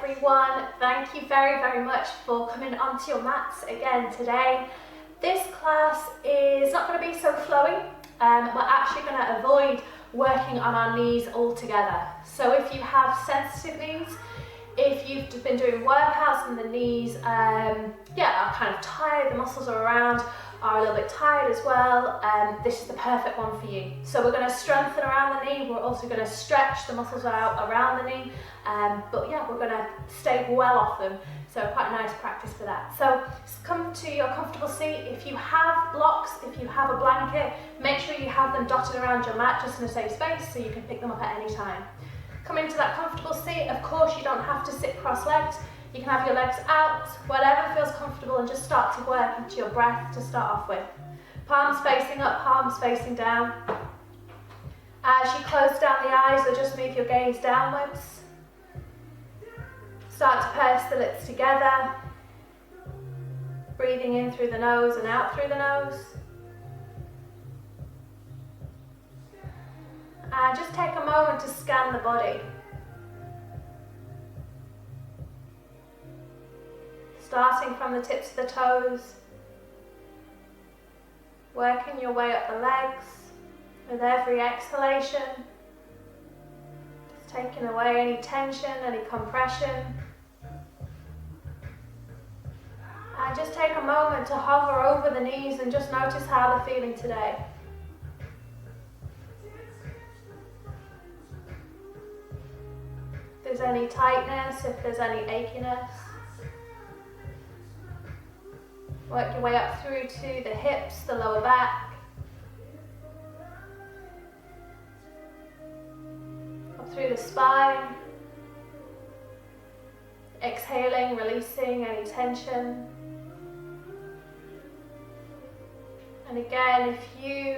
everyone. Thank you very much for coming onto your mats again today. This class is not going to be so flowy. We're actually going to avoid working on our knees altogether. So if you have sensitive knees, if you've been doing workouts and the knees are kind of tired, the muscles are a little bit tired as well, this is the perfect one for you. So we're going to strengthen around the knee, we're also going to stretch the muscles out around the knee, but yeah, we're going to stay well off them. So quite a nice practice for that. So come to your comfortable seat. If you have blocks, if you have a blanket, make sure you have them dotted around your mat just in a safe space so you can pick them up at any time. Come into that comfortable seat. Of course, you don't have to sit cross-legged. You can have your legs out, whatever feels comfortable, and just start to work into your breath to start off with. Palms facing up, palms facing down. As you close down the eyes or just move your gaze downwards, start to purse the lips together, breathing in through the nose and out through the nose. And just take a moment to scan the body. Starting from the tips of the toes, working your way up the legs with every exhalation, just taking away any tension, any compression. And just take a moment to hover over the knees and just notice how they're feeling today. If there's any tightness, if there's any achiness. Work your way up through to the hips, the lower back. Up through the spine. Exhaling, releasing any tension. And again, if you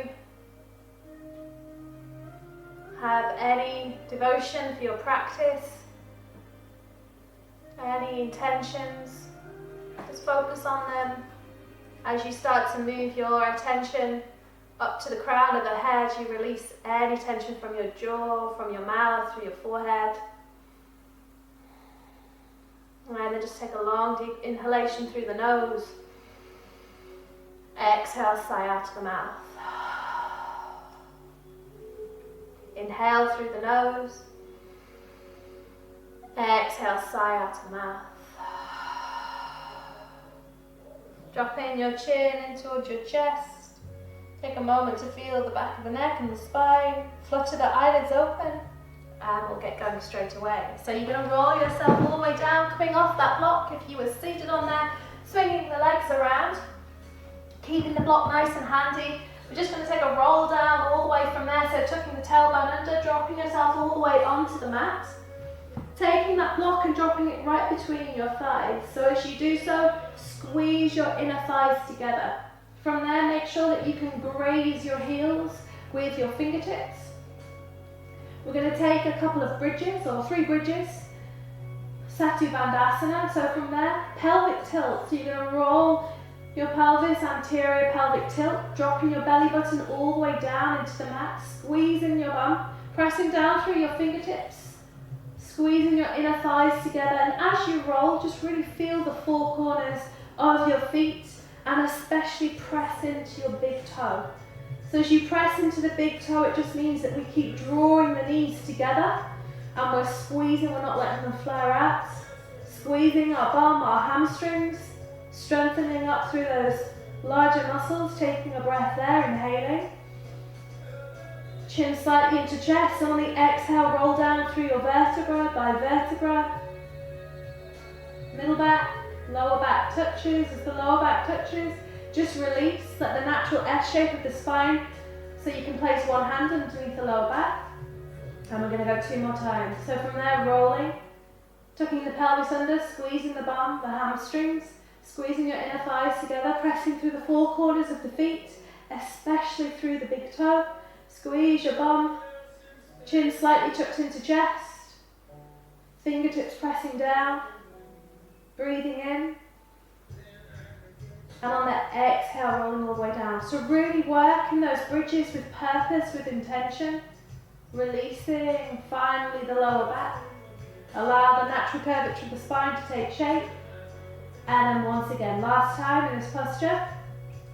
have any devotion for your practice, any intentions, just focus on them. As you start to move your attention up to the crown of the head, you release any tension from your jaw, from your mouth, through your forehead. And then just take a long, deep inhalation through the nose. Exhale, sigh out of the mouth. Inhale through the nose. Exhale, sigh out of the mouth. Dropping your chin in towards your chest. Take a moment to feel the back of the neck and the spine. Flutter the eyelids open, and we'll get going straight away. So you're going to roll yourself all the way down, coming off that block. If you were seated on there, swinging the legs around, keeping the block nice and handy. We're just going to take a roll down all the way from there, so tucking the tailbone under, dropping yourself all the way onto the mat. Taking that block and dropping it right between your thighs. So as you do so, squeeze your inner thighs together. From there, make sure that you can graze your heels with your fingertips. We're going to take a couple of bridges, or 3 bridges, Satu Bandhasana. So from there, pelvic tilt. So you're going to roll your pelvis, anterior pelvic tilt, dropping your belly button all the way down into the mat, squeezing your bum, pressing down through your fingertips, squeezing your inner thighs together, and as you roll, just really feel the 4 corners of your feet, and especially press into your big toe. So as you press into the big toe, it just means that we keep drawing the knees together, and we're squeezing, we're not letting them flare out. Squeezing our bum, our hamstrings, strengthening up through those larger muscles, taking a breath there, inhaling. Chin slightly into chest, and on the exhale, roll down through your vertebra by vertebra. Middle back, lower back touches. As the lower back touches, just release, let the natural S shape of the spine, so you can place one hand underneath the lower back. And we're going to go 2 more times. So from there, rolling, tucking the pelvis under, squeezing the bum, the hamstrings, squeezing your inner thighs together, pressing through the 4 corners of the feet, especially through the big toe. Squeeze your bum, chin slightly tucked into chest, fingertips pressing down, breathing in, and on that exhale, rolling all the way down. So really work in those bridges with purpose, with intention, releasing finally the lower back. Allow the natural natural curvature of the spine to take shape. And then once again, last time in this posture,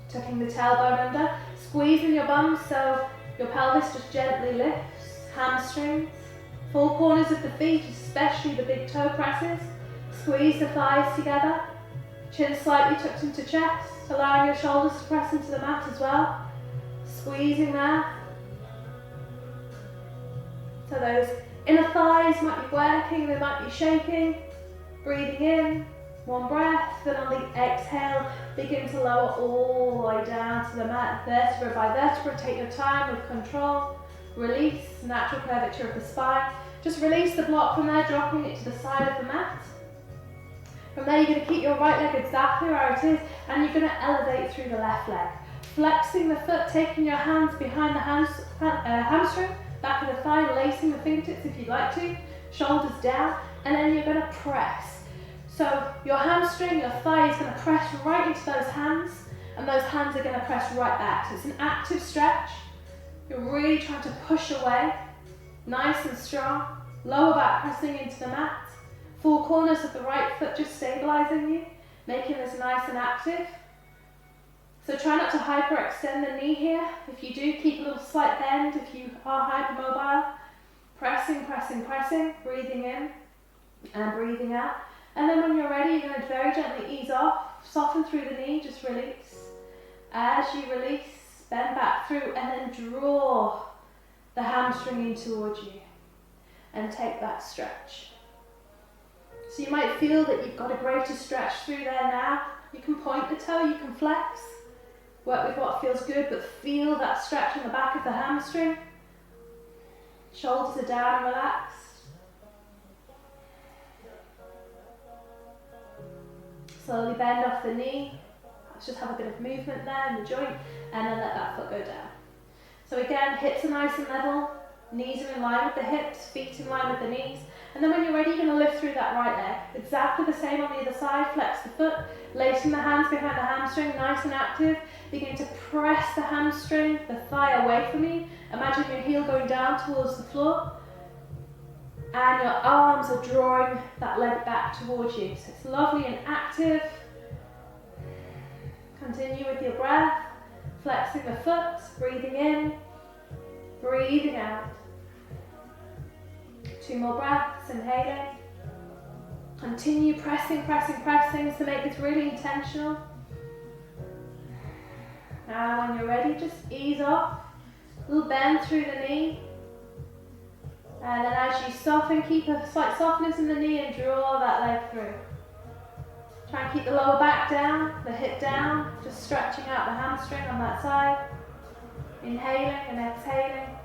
tucking the tailbone under, squeezing your bum so your pelvis just gently lifts, hamstrings, full corners of the feet, especially the big toe presses. Squeeze the thighs together, chin slightly tucked into chest, allowing your shoulders to press into the mat as well. Squeezing there. So those inner thighs might be working, they might be shaking. Breathing in, one breath, then on the exhale, begin to lower all the way down to the mat, vertebra by vertebra. Take your time with control. Release, natural curvature of the spine. Just release the block from there, dropping it to the side of the mat. From there, you're going to keep your right leg exactly where it is, and you're going to elevate through the left leg. Flexing the foot, taking your hands behind the hamstring, back of the thigh, lacing the fingertips if you'd like to, shoulders down, and then you're going to press. So your hamstring, your thigh is going to press right into those hands, and those hands are going to press right back. So it's an active stretch. You're really trying to push away, nice and strong, lower back pressing into the mat. Four corners of the right foot just stabilising you, making this nice and active. So try not to hyperextend the knee here. If you do, keep a little slight bend if you are hypermobile. Pressing, pressing, pressing, breathing in and breathing out. And then when you're ready, you're going to very gently ease off, soften through the knee, just release. As you release, bend back through and then draw the hamstring in towards you and take that stretch. So you might feel that you've got a greater stretch through there now. You can point the toe, you can flex, work with what feels good, but feel that stretch in the back of the hamstring. Shoulders are down and relaxed. Slowly bend off the knee. Let's just have a bit of movement there in the joint, and then let that foot go down. So again, hips are nice and level, knees are in line with the hips, feet in line with the knees. And then when you're ready, you're going to lift through that right leg. Exactly the same on the other side. Flex the foot, lacing the hands behind the hamstring, nice and active. Begin to press the hamstring, the thigh away from you. Imagine your heel going down towards the floor. And your arms are drawing that leg back towards you. So it's lovely and active. Continue with your breath. Flexing the foot, breathing in, breathing out. 2 more breaths, inhaling. Continue pressing, pressing, pressing to make this really intentional. Now when you're ready, just ease off. A little bend through the knee. And then as you soften, keep a slight softness in the knee and draw that leg through. Try and keep the lower back down, the hip down, just stretching out the hamstring on that side. Inhaling and exhaling.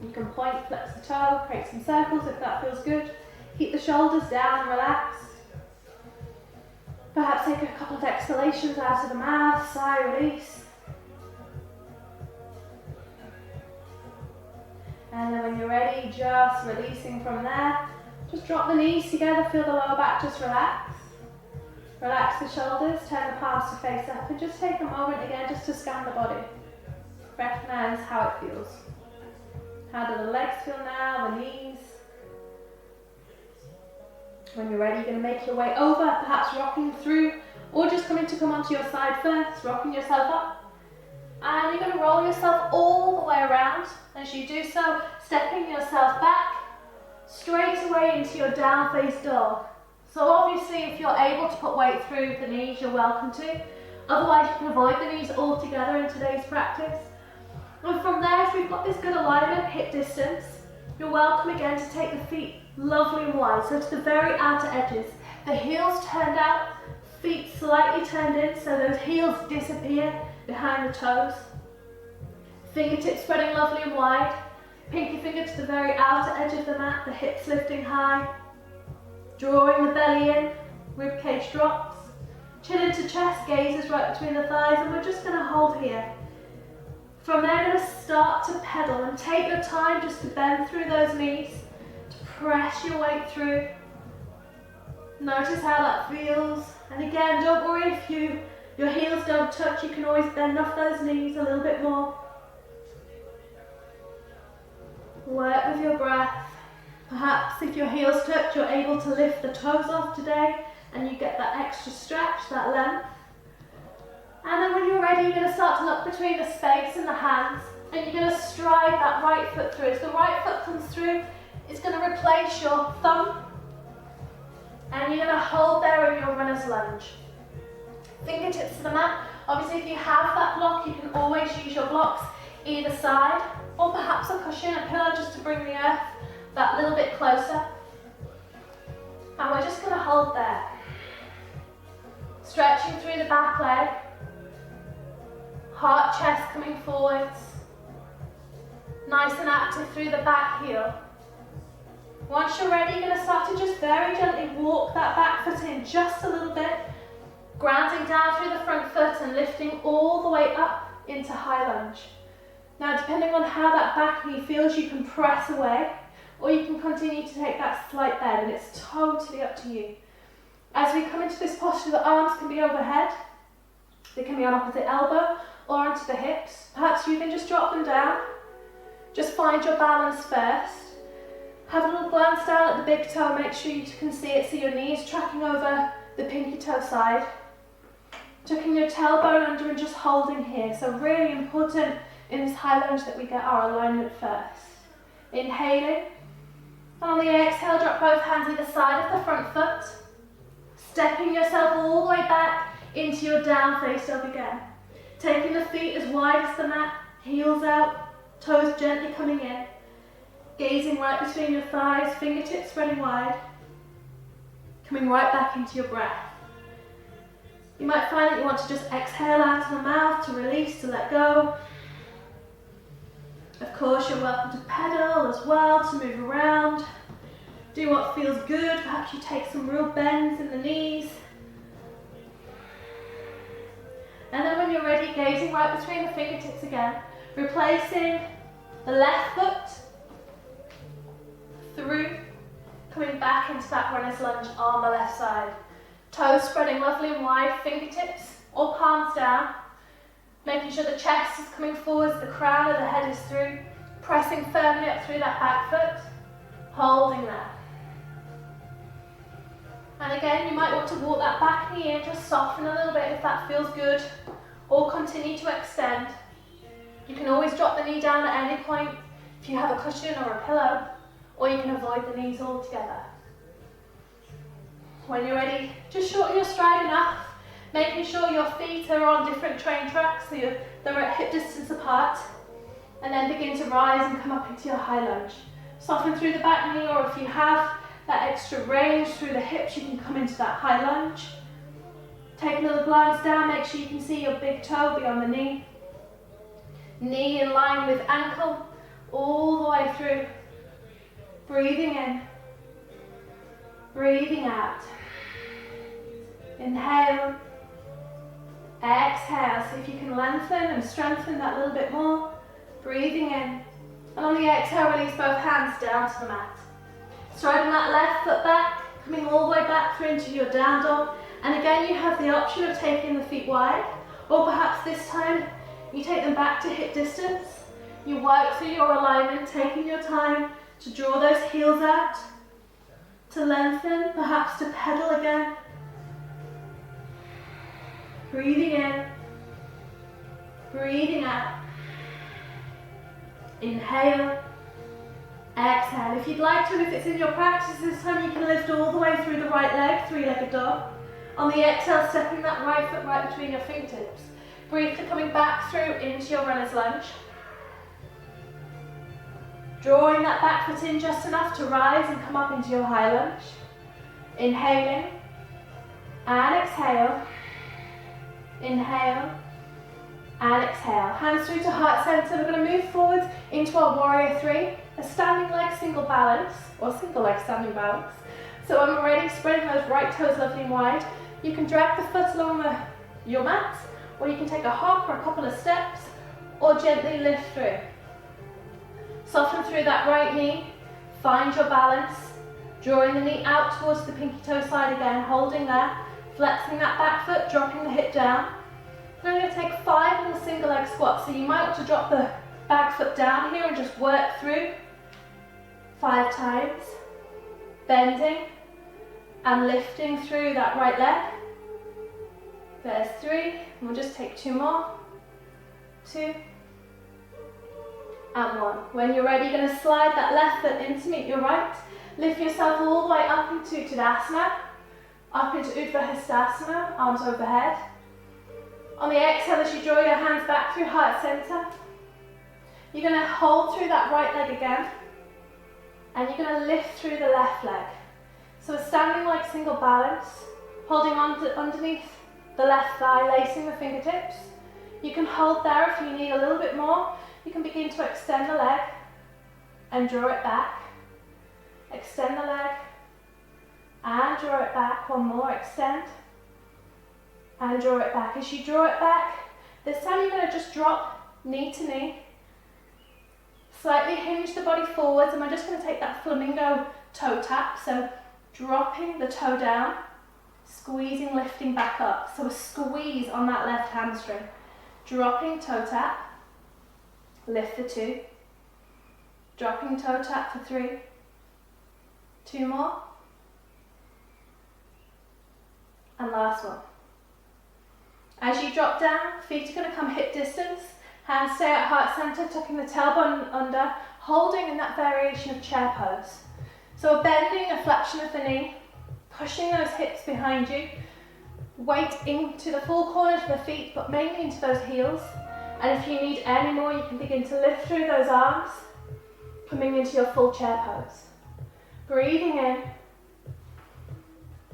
You can point, flex the toe, create some circles if that feels good. Keep the shoulders down and relaxed. Perhaps take a couple of exhalations out of the mouth, sigh, release. And then when you're ready, just releasing from there. Just drop the knees together, feel the lower back just relax. Relax the shoulders, turn the palms to face up, and just take a moment again just to scan the body. Recognize how it feels. How do the legs feel now, the knees? When you're ready, you're going to make your way over, perhaps rocking through, or just come onto your side first, rocking yourself up. And you're going to roll yourself all the way around. As you do so, stepping yourself back, straight away into your down face dog. So obviously, if you're able to put weight through the knees, you're welcome to. Otherwise, you can avoid the knees altogether in today's practice. And from there, if we've got this good alignment, hip distance, you're welcome again to take the feet lovely and wide, so to the very outer edges. The heels turned out, feet slightly turned in, so those heels disappear behind the toes. Fingertips spreading lovely and wide. Pinky finger to the very outer edge of the mat, the hips lifting high. Drawing the belly in, rib cage drops. Chin into chest, gaze is right between the thighs, and we're just going to hold here. From there, I'm going to start to pedal and take your time just to bend through those knees, to press your weight through. Notice how that feels. And again, don't worry if your heels don't touch, you can always bend off those knees a little bit more. Work with your breath. Perhaps if your heels touch, you're able to lift the toes off today and you get that extra stretch, that length. And then when you're ready, you're going to start to look between the space and the hands, and you're going to stride that right foot through. As the right foot comes through, it's going to replace your thumb, and you're going to hold there in your runner's lunge. Fingertips to the mat. Obviously, if you have that block, you can always use your blocks either side, or perhaps a cushion, a pillow, just to bring the earth that little bit closer. And we're just going to hold there. Stretching through the back leg. Heart, chest coming forwards. Nice and active through the back heel. Once you're ready, you're going to start to just very gently walk that back foot in just a little bit, grounding down through the front foot and lifting all the way up into high lunge. Now, depending on how that back knee feels, you can press away, or you can continue to take that slight bend, and it's totally up to you. As we come into this posture, the arms can be overhead, they can be on opposite elbow, or onto the hips. Perhaps you can just drop them down. Just find your balance first. Have a little glance down at the big toe, make sure you can see it, see your knees tracking over the pinky toe side. Tucking your tailbone under and just holding here. So really important in this high lunge that we get our alignment first. Inhaling. And on the exhale, drop both hands either side of the front foot. Stepping yourself all the way back into your down face dog again. Taking the feet as wide as the mat, heels out, toes gently coming in. Gazing right between your thighs, fingertips spreading wide. Coming right back into your breath. You might find that you want to just exhale out of the mouth to release, to let go. Of course, you're welcome to pedal as well, to move around. Do what feels good. Perhaps you take some real bends in the knees. And then when you're ready, gazing right between the fingertips again, replacing the left foot through, coming back into that runner's lunge on the left side. Toes spreading lovely and wide, fingertips or palms down, making sure the chest is coming forwards, the crown of the head is through, pressing firmly up through that back foot, holding there. And again, you might want to walk that back knee in, just soften a little bit if that feels good, or continue to extend. You can always drop the knee down at any point if you have a cushion or a pillow, or you can avoid the knees altogether. When you're ready, just shorten your stride enough, making sure your feet are on different train tracks, so they're at hip distance apart, and then begin to rise and come up into your high lunge. Soften through the back knee, or if you have that extra range through the hips, you can come into that high lunge. Take a little glance down, make sure you can see your big toe beyond the knee. Knee in line with ankle, all the way through. Breathing in, breathing out. Inhale, exhale, see if you can lengthen and strengthen that little bit more. Breathing in, and on the exhale, release both hands down to the mat. Striding that left foot back, coming all the way back through into your down dog. And again, you have the option of taking the feet wide, or perhaps this time you take them back to hip distance. You work through your alignment, taking your time to draw those heels out, to lengthen, perhaps to pedal again. Breathing in, breathing out. Inhale, exhale. If you'd like to, if it's in your practice this time, you can lift all the way through the right leg, three-legged dog. On the exhale, stepping that right foot right between your fingertips. Briefly coming back through into your runner's lunge. Drawing that back foot in just enough to rise and come up into your high lunge. Inhaling and exhale. Inhale and exhale. Hands through to heart center. We're going to move forwards into our warrior three. A standing leg single balance, or single leg standing balance. So when we're ready, spreading those right toes lovely and wide. You can drag the foot along your mat, or you can take a hop or a couple of steps, or gently lift through. Soften through that right knee, find your balance, drawing the knee out towards the pinky toe side again, holding there, flexing that back foot, dropping the hip down. Then I'm going to take 5 in the single leg squat, so you might want to drop the back foot down here and just work through 5 times. Bending and lifting through that right leg. There's 3, and we'll just take 2 more. 2 and 1. When you're ready, you're going to slide that left foot in to meet your right. Lift yourself all the way up into Tadasana, up into Urdhva arms overhead. On the exhale, as you draw your hands back through heart center, you're going to hold through that right leg again, and you're going to lift through the left leg. So we're standing like single balance, holding on to underneath the left thigh, lacing the fingertips. You can hold there if you need a little bit more. You can begin to extend the leg and draw it back. Extend the leg and draw it back. One more, extend and draw it back. As you draw it back, this time you're going to just drop knee to knee. Slightly hinge the body forwards, and we're just going to take that flamingo toe tap. So dropping the toe down, squeezing, lifting back up. So a squeeze on that left hamstring. Dropping toe tap, lift for 2. Dropping toe tap for 3. 2 more. And last one. As you drop down, feet are going to come hip distance. Hands stay at heart center, tucking the tailbone under, holding in that variation of chair pose. So a bending, a flexion of the knee, pushing those hips behind you, weight into the full corners of the feet, but mainly into those heels. And if you need any more, you can begin to lift through those arms, coming into your full chair pose. Breathing in,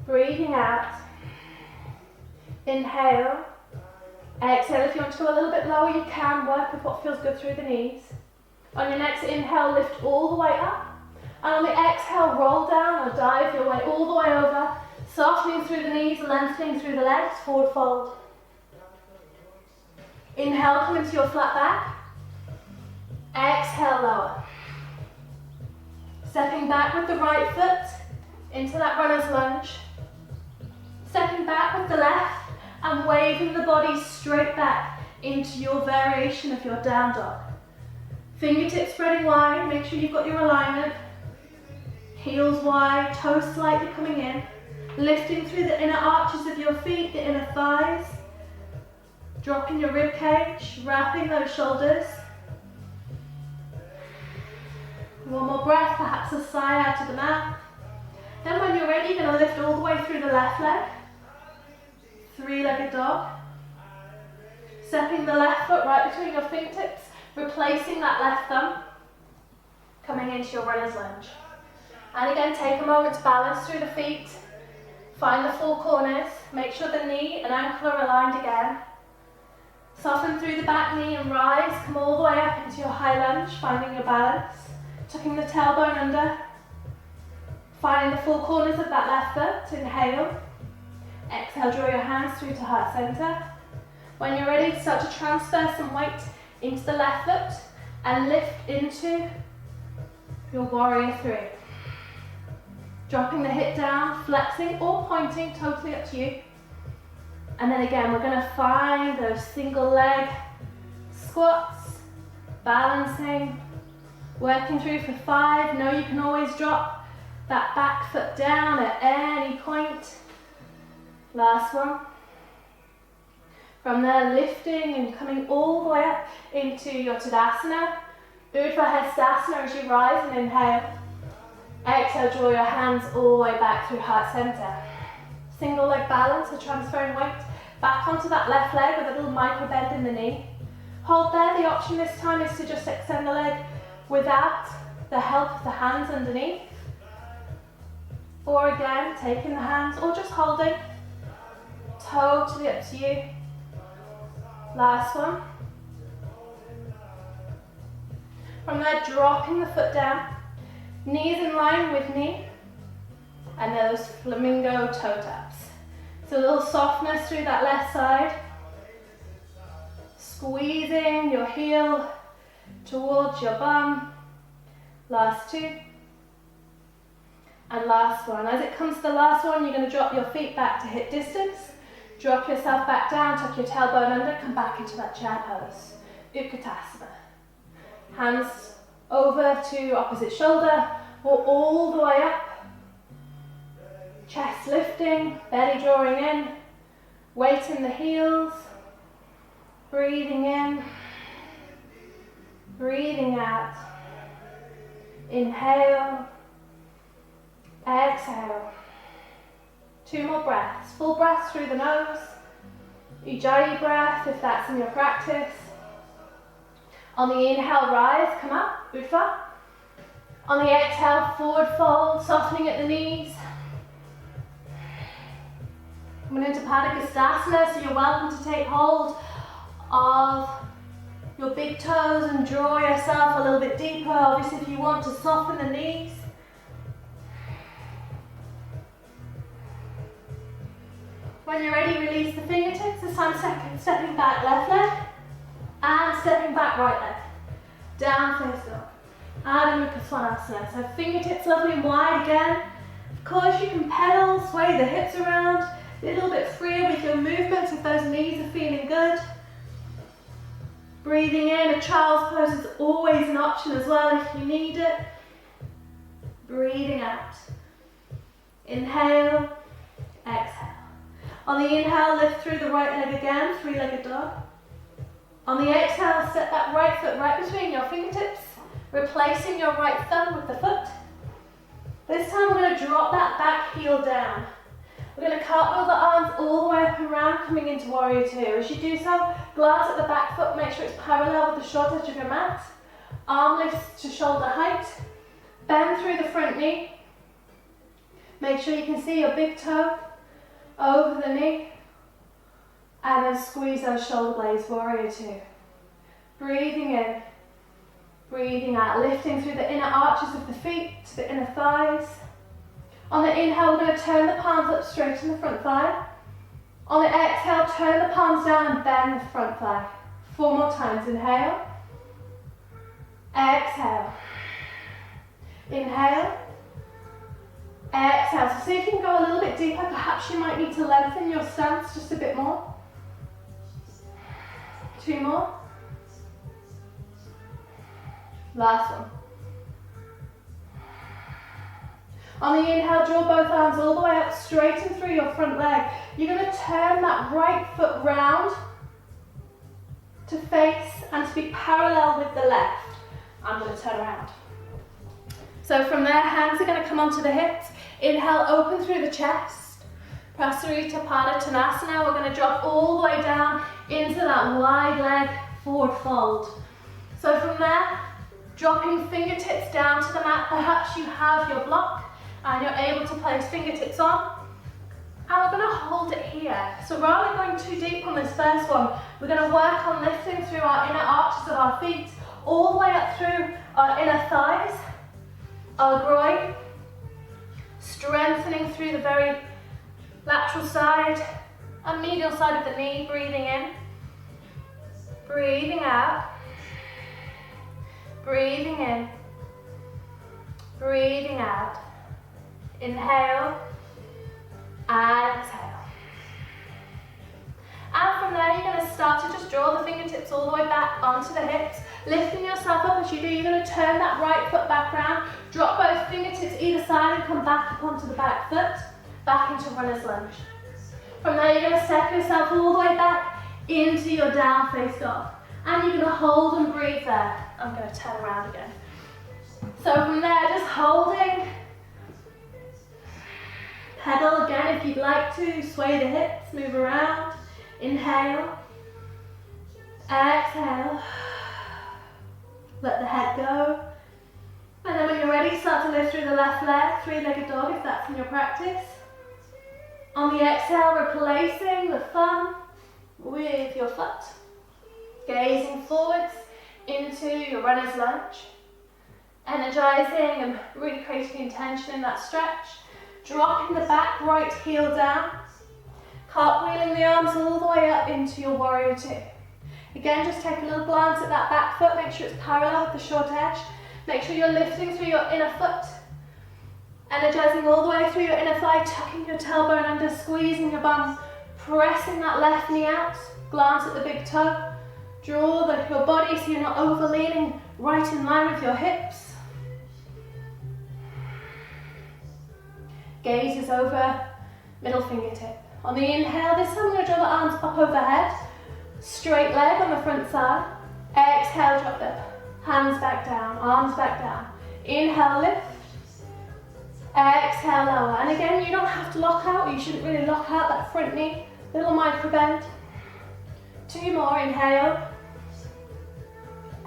breathing out. Inhale. Exhale. If you want to go a little bit lower, you can work with what feels good through the knees. On your next inhale, lift all the way up. And on the exhale, roll down or dive your way all the way over, softening through the knees, lengthening through the legs, forward fold. Inhale, come into your flat back. Exhale, lower. Stepping back with the right foot into that runner's lunge. Stepping back with the left and waving the body straight back into your variation of your down dog. Fingertips spreading wide, make sure you've got your alignment. Heels wide, toes slightly coming in. Lifting through the inner arches of your feet, the inner thighs. Dropping your rib cage, wrapping those shoulders. One more breath, perhaps a sigh out of the mouth. Then when you're ready, you're going to lift all the way through the left leg. 3-legged dog. Stepping the left foot right between your fingertips, replacing that left thumb. Coming into your runner's lunge. And again, take a moment to balance through the feet. Find the full corners. Make sure the knee and ankle are aligned again. Soften through the back knee and rise. Come all the way up into your high lunge, finding your balance. Tucking the tailbone under. Finding the full corners of that left foot. Inhale. Exhale, draw your hands through to heart center. When you're ready, start to transfer some weight into the left foot and lift into your warrior 3. Dropping the hip down, flexing or pointing, totally up to you. And then again, we're going to find those single leg squats, balancing, working through for 5. Know you can always drop that back foot down at any point. Last one. From there, lifting and coming all the way up into your Tadasana. Urdhva Hastasana as you rise and inhale. Exhale, draw your hands all the way back through heart center. Single leg balance, so transferring weight back onto that left leg with a little micro bend in the knee. Hold there. The option this time is to just extend the leg without the help of the hands underneath. Or again, taking the hands or just holding. Totally up to you. Last one. From there, dropping the foot down. Knees in line with knee. And those flamingo toe taps. So a little softness through that left side. Squeezing your heel towards your bum. Last 2. And last one. As it comes to the last one, you're going to drop your feet back to hip distance. Drop yourself back down, tuck your tailbone under, come back into that chair pose. Utkatasana. Hands over to opposite shoulder or all the way up Chest lifting, belly drawing in, weight in the heels, breathing in, breathing out. Inhale, exhale. 2 more breaths, full breaths through the nose. Ujjayi breath if that's in your practice. On the inhale, rise, come up, Utva. On the exhale, forward fold, softening at the knees. Coming into Padangusthasana, so you're welcome to take hold of your big toes and draw yourself a little bit deeper. Obviously, if you want to soften the knees. When you're ready, release the fingertips. This time, stepping back left leg and stepping back right leg. Down face dog. Adho Mukha Svanasana. So fingertips lovely and wide again. Of course, you can pedal, sway the hips around. A little bit freer with your movements if those knees are feeling good. Breathing in, a child's pose is always an option as well if you need it. Breathing out. Inhale, exhale. On the inhale, lift through the right leg again, 3-legged dog. On the exhale, step that right foot right between your fingertips, replacing your right thumb with the foot. This time we're going to drop that back heel down. We're going to cartwheel the arms all the way up and around, coming into Warrior Two. As you do so, glance at the back foot, make sure it's parallel with the short edge of your mat. Arm lifts to shoulder height. Bend through the front knee. Make sure you can see your big toe over the knee. And then squeeze those shoulder blades, Warrior Two. Breathing in, breathing out, lifting through the inner arches of the feet to the inner thighs. On the inhale, we're going to turn the palms up, straighten the front thigh. On the exhale, turn the palms down and bend the front thigh. 4 more times. Inhale. Exhale. Inhale. Exhale. So see if you can go a little bit deeper. Perhaps you might need to lengthen your stance just a bit more. 2 more. Last one. On the inhale, draw both arms all the way up, straighten through your front leg. You're going to turn that right foot round to face and to be parallel with the left. I'm going to turn around. So from there, hands are going to come onto the hips. Inhale, open through the chest. Prasarita Padottanasana. We're going to drop all the way down into that wide leg forward fold. So from there, dropping fingertips down to the mat. Perhaps you have your block and you're able to place fingertips on. And we're going to hold it here. So rather than going too deep on this first one, we're going to work on lifting through our inner arches of our feet, all the way up through our inner thighs, our groin, strengthening through the very lateral side and medial side of the knee, breathing in, breathing out, breathing in, breathing out. Inhale, and exhale. And from there, you're going to start to just draw the fingertips all the way back onto the hips, lifting yourself up. As you do, you're going to turn that right foot back round, drop both fingertips either side and come back up onto the back foot, back into runner's lunge. From there, you're going to step yourself all the way back into your down face dog. And you're going to hold and breathe there. I'm going to turn around again. So from there, just holding. Pedal again if you'd like to, sway the hips, move around. Inhale, exhale, let the head go. And then when you're ready, start to lift through the left leg, 3-legged dog if that's in your practice. On the exhale, replacing the thumb with your foot. Gazing forwards into your runner's lunge. Energizing and really creating intention in that stretch. Dropping the back right heel down, cartwheeling the arms all the way up into your Warrior Two. Again, just take a little glance at that back foot, make sure it's parallel with the short edge. Make sure you're lifting through your inner foot, energizing all the way through your inner thigh, tucking your tailbone under, squeezing your bum, pressing that left knee out, glance at the big toe, draw your body so you're not over leaning, right in line with your hips. Gaze is over middle fingertip. On the inhale, this time I'm going to draw the arms up overhead. Straight leg on the front side. Exhale, drop them. Hands back down, arms back down. Inhale, lift. Exhale, lower. And again, you don't have to lock out. You shouldn't really lock out that front knee. Little micro bend. 2 more, inhale.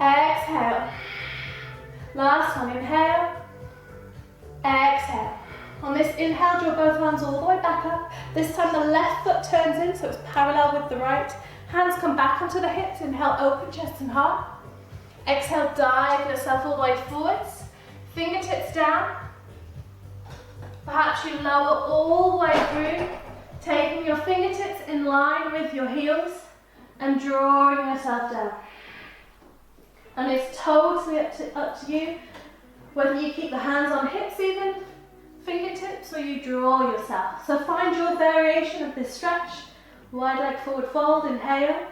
Exhale. Last one, inhale. Exhale. On this inhale, draw both hands all the way back up. This time the left foot turns in, so it's parallel with the right. Hands come back onto the hips. Inhale, open chest and heart. Exhale, dive yourself all the way forwards. Fingertips down. Perhaps you lower all the way through, taking your fingertips in line with your heels and drawing yourself down. And it's totally up to you whether you keep the hands on hips even, fingertips, or you draw yourself. So find your variation of this stretch. Wide leg forward fold, inhale.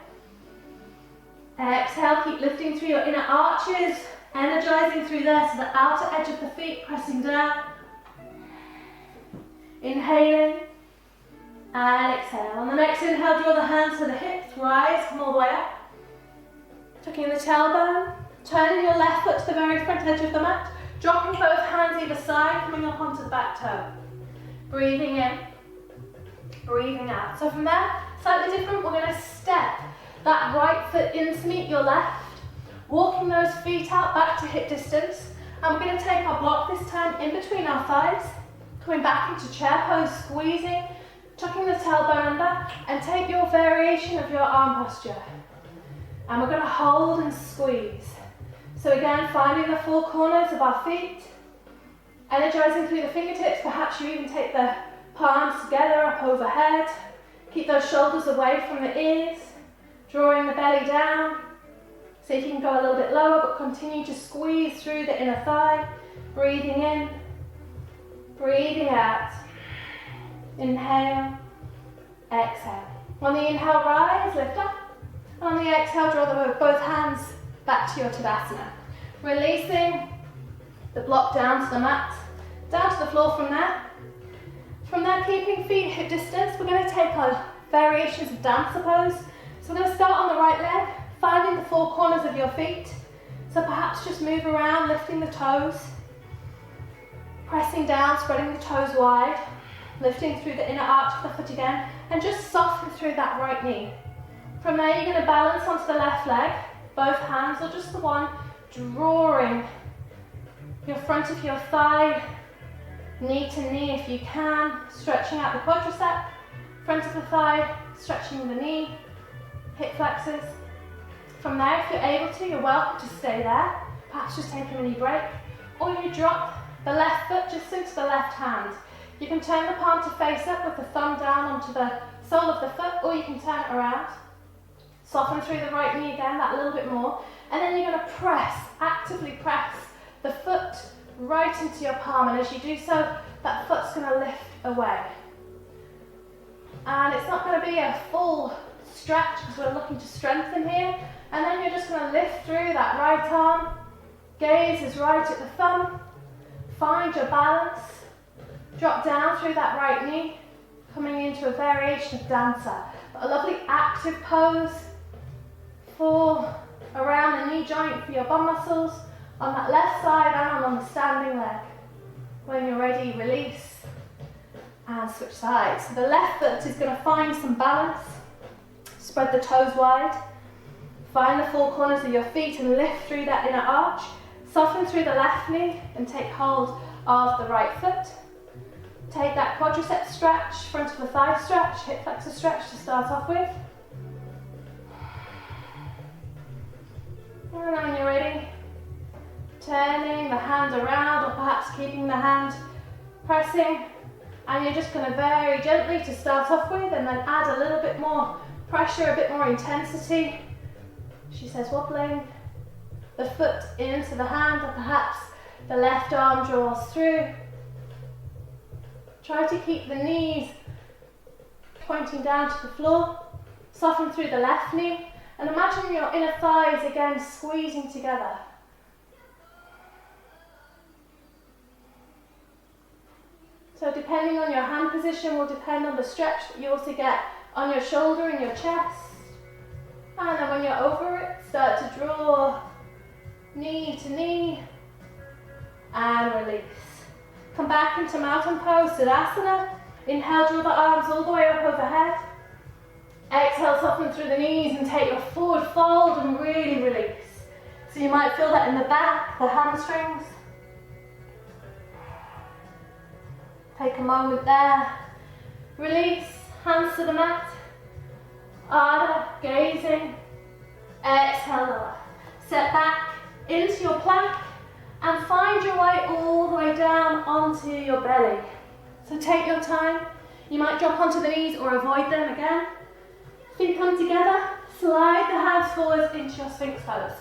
Exhale, keep lifting through your inner arches, energizing through there, so the outer edge of the feet pressing down. Inhaling and exhale. On the next inhale, draw the hands to the hips, rise, come all the way up. Tucking the tailbone, turning your left foot to the very front edge of the mat, dropping both hands either side, coming up onto the back toe. Breathing in, breathing out. So from there, slightly different, we're going to step that right foot in to meet your left, walking those feet out back to hip distance, and we're going to take our block this time in between our thighs, coming back into chair pose, squeezing, tucking the tailbone under, and take your variation of your arm posture. And we're going to hold and squeeze. So again, finding the four corners of our feet, energizing through the fingertips. Perhaps you even take the palms together up overhead. Keep those shoulders away from the ears, drawing the belly down. See if you can go a little bit lower, but continue to squeeze through the inner thigh. Breathing in, breathing out. Inhale, exhale. On the inhale, rise, lift up. On the exhale, draw both hands back to your Tadasana. Releasing the block down to the mat, down to the floor from there. From there, keeping feet hip distance, we're going to take our variations of dancer pose. So we're going to start on the right leg, finding the four corners of your feet. So perhaps just move around, lifting the toes, pressing down, spreading the toes wide, lifting through the inner arch of the foot again, and just soften through that right knee. From there, you're going to balance onto the left leg, both hands or just the one, drawing your front of your thigh, knee to knee if you can, stretching out the quadricep, front of the thigh, stretching the knee, hip flexors. From there, if you're able to, you're welcome to stay there. Perhaps just take a mini break, or you drop the left foot just into the left hand. You can turn the palm to face up with the thumb down onto the sole of the foot, or you can turn it around. Soften through the right knee again, that little bit more. And then you're going to press, actively press the foot right into your palm. And as you do so, that foot's going to lift away. And it's not going to be a full stretch because we're looking to strengthen here. And then you're just going to lift through that right arm. Gaze is right at the thumb. Find your balance. Drop down through that right knee, coming into a variation of dancer. A lovely active pose for around the knee joint for your bum muscles on that left side and on the standing leg. When you're ready, release and switch sides. So the left foot is going to find some balance. Spread the toes wide. Find the four corners of your feet and lift through that inner arch. Soften through the left knee and take hold of the right foot. Take that quadricep stretch, front of the thigh stretch, hip flexor stretch to start off with. And when you're ready, turning the hand around or perhaps keeping the hand pressing. And you're just going to very gently to start off with and then add a little bit more pressure, a bit more intensity. She says wobbling the foot into the hand or perhaps the left arm draws through. Try to keep the knees pointing down to the floor. Soften through the left knee. And imagine your inner thighs again squeezing together. So depending depending on your hand position, will depend on the stretch that you also get on your shoulder and your chest. And then when you're over it, start to draw knee to knee and release. Come back into mountain pose, Tadasana. Inhale, draw the arms all the way up overhead. Exhale, soften through the knees and take your forward fold and really release. So you might feel that in the back, the hamstrings. Take a moment there. Release, hands to the mat. Adha, gazing. Exhale, lower. Step back into your plank and find your way all the way down onto your belly. So take your time. You might drop onto the knees or avoid them again. Feet come together. Slide the hands forwards into your Sphinx pose.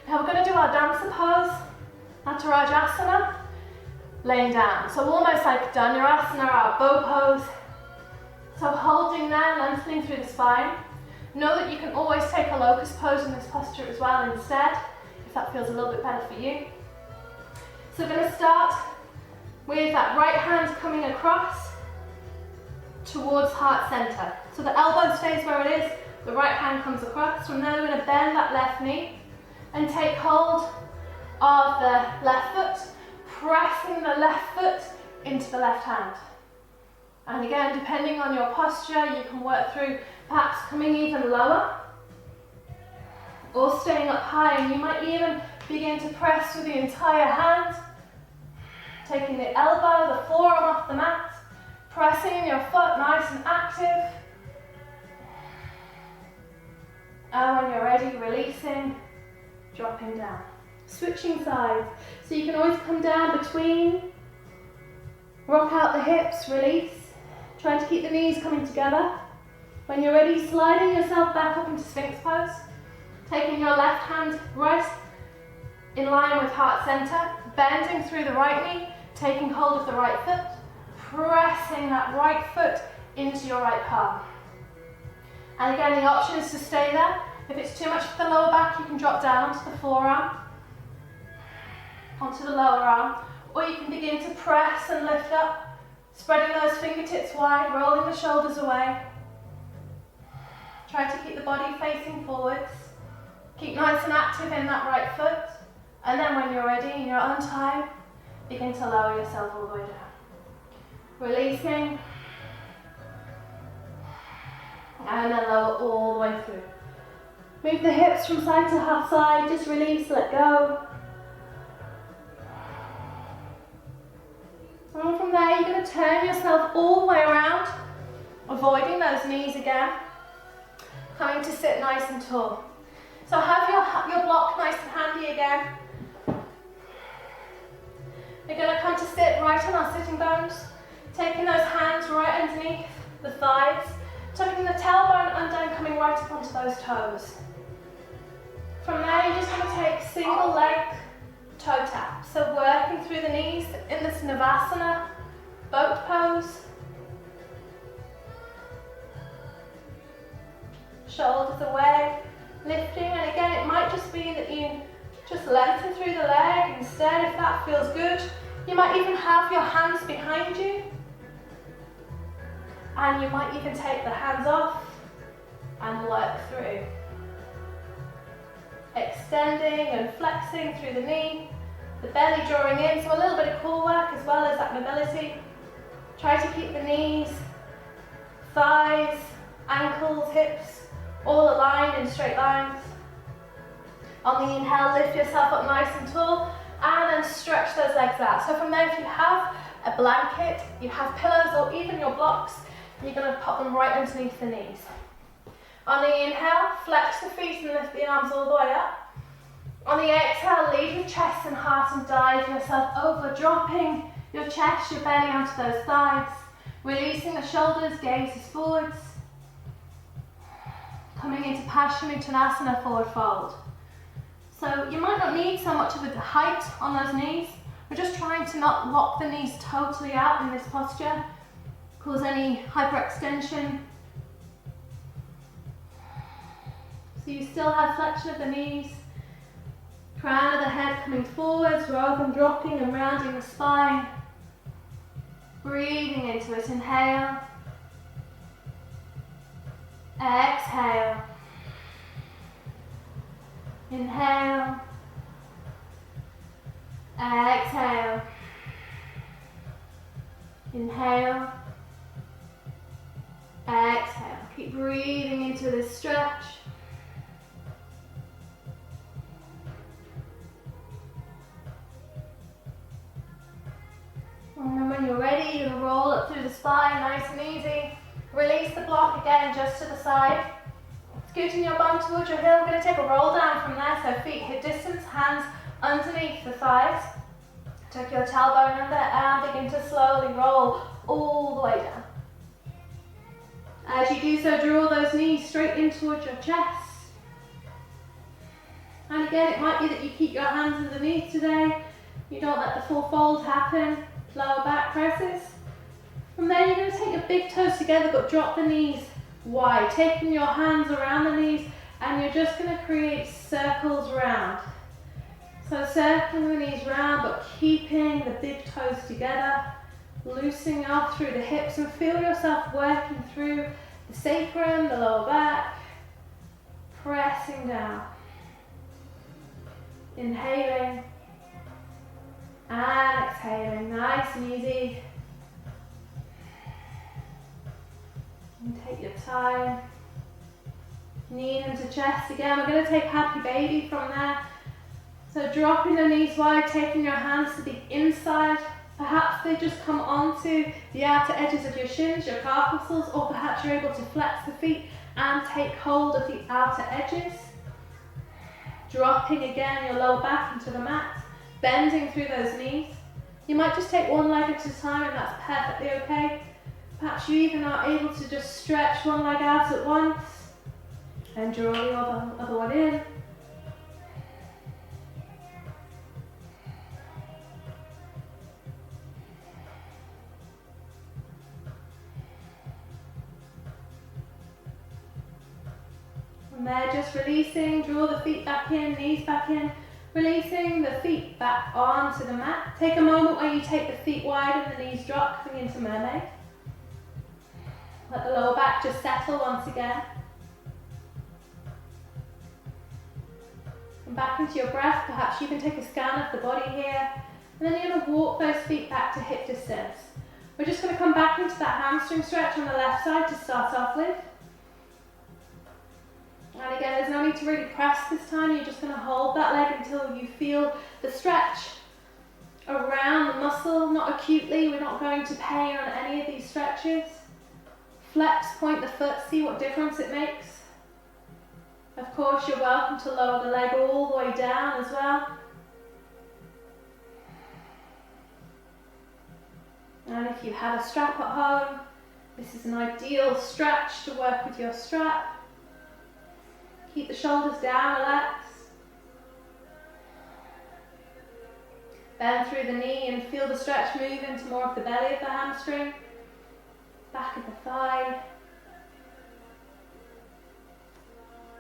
Now we're going to do our dancer pose, Natarajasana, laying down. So almost like Dhanurasana, our bow pose. So holding there, lengthening through the spine. Know that you can always take a locust pose in this posture as well instead, if that feels a little bit better for you. So we're going to start with that right hand coming across towards heart center. So the elbow stays where it is, the right hand comes across. From there we're going to bend that left knee and take hold of the left foot, pressing the left foot into the left hand. And again, depending on your posture, you can work through perhaps coming even lower or staying up high, and you might even begin to press with the entire hand, taking the elbow, the forearm off the mat, pressing your foot nice and active. And when you're ready, releasing, dropping down. Switching sides. So you can always come down between, rock out the hips, release. Try to keep the knees coming together. When you're ready, sliding yourself back up into Sphinx pose. Taking your left hand right in line with heart center, bending through the right knee, taking hold of the right foot, pressing that right foot into your right palm. And again, the option is to stay there. If it's too much for the lower back, you can drop down onto the forearm, onto the lower arm, or you can begin to press and lift up, spreading those fingertips wide, rolling the shoulders away. Try to keep the body facing forwards. Keep nice and active in that right foot. And then when you're ready and you're on time, begin to lower yourself all the way down. Releasing. And then lower all the way through. Move the hips from side to half side. Just release, let go. And from there, you're going to turn yourself all the way around, avoiding those knees again. Coming to sit nice and tall. So have your block nice and handy again. We're going to come to sit right on our sitting bones, taking those hands right underneath the thighs, tucking the tailbone under and coming right up onto those toes. From there, you're just going to take single leg toe tap. So working through the knees in this Navasana boat pose. Shoulders away, lifting, and again it might just be that you just lengthen through the leg instead if that feels good. You might even have your hands behind you, and you might even take the hands off and work through. Extending and flexing through the knee, the belly drawing in, so a little bit of core work as well as that mobility. Try to keep the knees, thighs, ankles, hips all aligned in straight lines. On the inhale, lift yourself up nice and tall and then stretch those legs out. So from there, if you have a blanket, you have pillows or even your blocks, you're going to pop them right underneath the knees. On the inhale, flex the feet and lift the arms all the way up. On the exhale, lead with chest and heart and dive yourself over, dropping your chest, your belly onto those thighs. Releasing the shoulders, gazes forwards. Coming into Paschimottanasana, forward fold. So you might not need so much of a height on those knees. We're just trying to not lock the knees totally out in this posture, cause any hyperextension. So you still have flexion of the knees, crown of the head coming forwards rather than dropping and rounding the spine. Breathing into it, inhale. Exhale. Inhale. Exhale. Inhale. Exhale. Keep breathing into this stretch. And then when you're ready, you're going to roll up through the spine, nice and easy. Release the block again, just to the side. Scooting your bum towards your heel. We're going to take a roll down from there, so feet hip distance, hands underneath the thighs. Tuck your tailbone under and begin to slowly roll all the way down. As you do so, draw those knees straight in towards your chest. And again, it might be that you keep your hands underneath today. You don't let the full fold happen. Lower back presses. From there, you're going to take your big toes together, but drop the knees wide, taking your hands around the knees, and you're just going to create circles round. So circling the knees round, but keeping the big toes together, loosening off through the hips, and feel yourself working through the sacrum, the lower back, pressing down. Inhaling and exhaling, nice and easy. And take your time. Knee into chest again. We're going to take happy baby from there. So dropping the knees wide, taking your hands to the inside. Perhaps they just come onto the outer edges of your shins, your calf muscles, or perhaps you're able to flex the feet and take hold of the outer edges. Dropping again your lower back into the mat, bending through those knees. You might just take one leg at a time, and that's perfectly okay. Perhaps you even are able to just stretch one leg out at once and draw the other one in. From there, just releasing, draw the feet back in, knees back in, releasing the feet back onto the mat. Take a moment where you take the feet wide and the knees drop, coming into mermaid. Let the lower back just settle once again. And back into your breath, perhaps you can take a scan of the body here. And then you're going to walk those feet back to hip distance. We're just going to come back into that hamstring stretch on the left side to start off with. And again, there's no need to really press this time. You're just going to hold that leg until you feel the stretch around the muscle, not acutely. We're not going to pain on any of these stretches. Flex, point the foot, see what difference it makes. Of course, you're welcome to lower the leg all the way down as well. And if you have a strap at home, this is an ideal stretch to work with your strap. Keep the shoulders down, relax. Bend through the knee and feel the stretch move into more of the belly of the hamstring. Back of the thigh.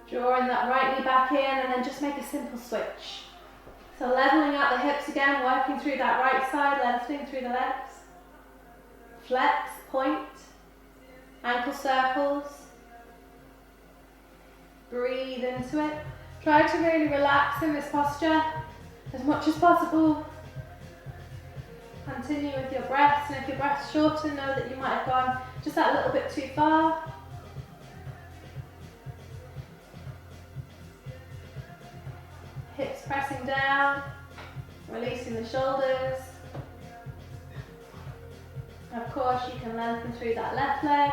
Drawing that right knee back in and then just make a simple switch. So leveling out the hips again, working through that right side, lengthening through the legs. Flex, point, ankle circles. Breathe into it. Try to really relax in this posture as much as possible. Continue with your breaths, and if your breath's shorter, know that you might have gone just that little bit too far. Hips pressing down, releasing the shoulders. Of course, you can lengthen through that left leg.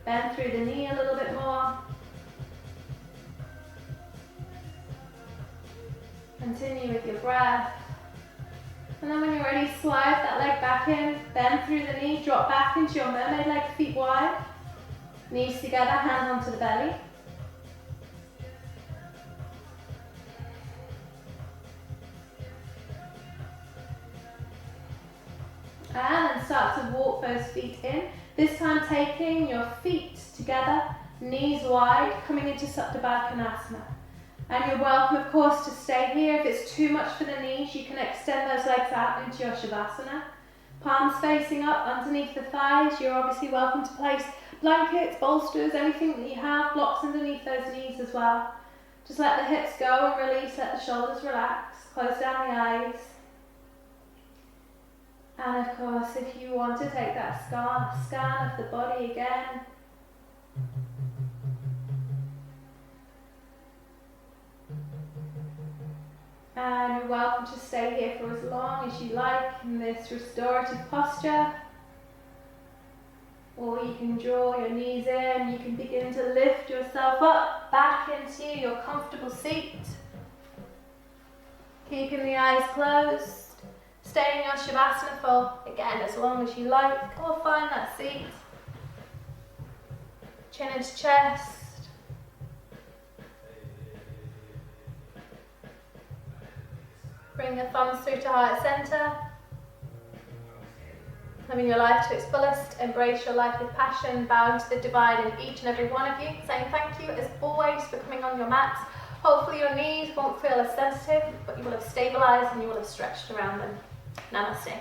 Bend through the knee a little bit more. Continue with your breath. And then when you're ready, slide that leg back in, bend through the knee, drop back into your mermaid leg, feet wide. Knees together, hands onto the belly. And then start to walk those feet in. This time taking your feet together, knees wide, coming into Supta Baddha Konasana. And you're welcome, of course, to stay here. If it's too much for the knees, you can extend those legs out into your Shavasana. Palms facing up underneath the thighs. You're obviously welcome to place blankets, bolsters, anything that you have, blocks underneath those knees as well. Just let the hips go and release, let the shoulders relax. Close down the eyes. And of course, if you want to take that scan of the body again. And you're welcome to stay here for as long as you like in this restorative posture. Or you can draw your knees in, you can begin to lift yourself up back into your comfortable seat. Keeping the eyes closed. Stay in your Shavasana for, again, as long as you like, or find that seat. Chin into chest. Bring the thumbs through to heart center. Living your life to its fullest. Embrace your life with passion. Bowing to the divine in each and every one of you. Saying thank you as always for coming on your mats. Hopefully your knees won't feel as sensitive, but you will have stabilised and you will have stretched around them. Namaste.